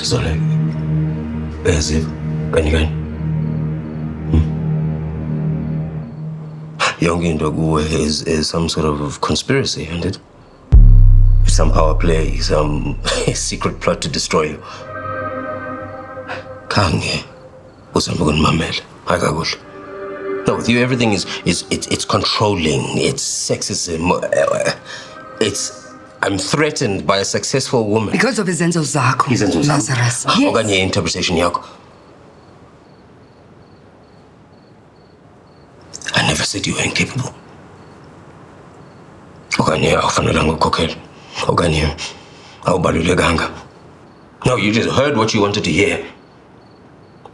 Zolek. Beziv. Kani. Yonke into kuwe is some sort of conspiracy, isn't it? Some power play, some secret plot to destroy you. Kange. Usambukunimamela. Akakuhle. No, with you everything it's controlling. It's sexism. I'm threatened by a successful woman. Because of izenzo zakho. Izenzo zakho. Lazarus. Yes. Okanye interpretation yakho. I never said you were incapable. Okanye awufanelanga ukukhokhela. Okanye awubalulekanga. No, you just heard what you wanted to hear.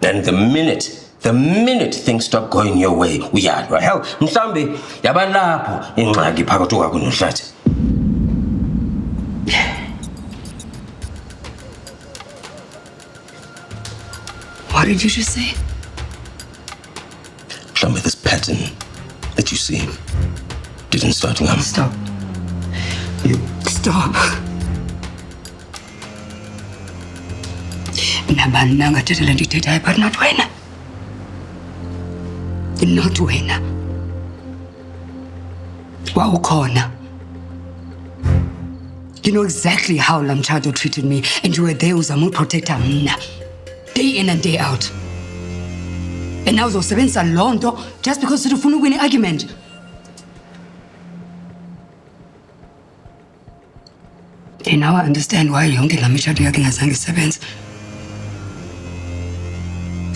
And the minute things stop going your way, uyalwa. Hell, mhlambe yabalapho ingxaki phakathi kwakho nohlathi. What did you just say? Mhlambe this pattern that you see didn't start ngam. Stop. You. Stop. Nabani nangathetha into ithethayo, but not wena. Not wena. Wawukhona. You know exactly how Lamchato treated me, and you were there uzama uprotecta mna. Day in and day out. And now uzosebenzisa loo nto just because ufuna ukuwina i-argument. And now I understand why yonke la mitshato yakhe ingazange isebenze.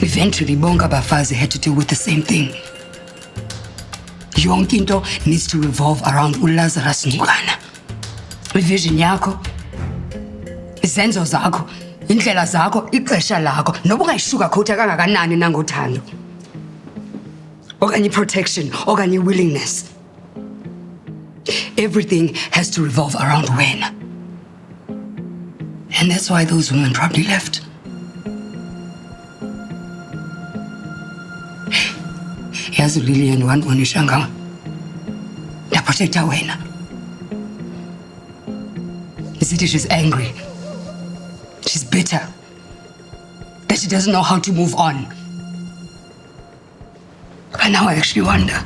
Eventually, bonke abafazi had to deal with the same thing. Yonke into needs to revolve around uLazarus Ncukana. Vision yakho, izenzo zakho, indlela zakho, ixesha lakho, noba ungayishuka khotha kangakanani nangothando. Okanye protection, okanye willingness. Everything has to revolve around wena. And that's why those women probably left. Yazi Lillian wandibonisha ngawe. Ndaprotecta wena. Isithi she's angry. She's bitter. That she doesn't know how to move on. But now I actually wonder,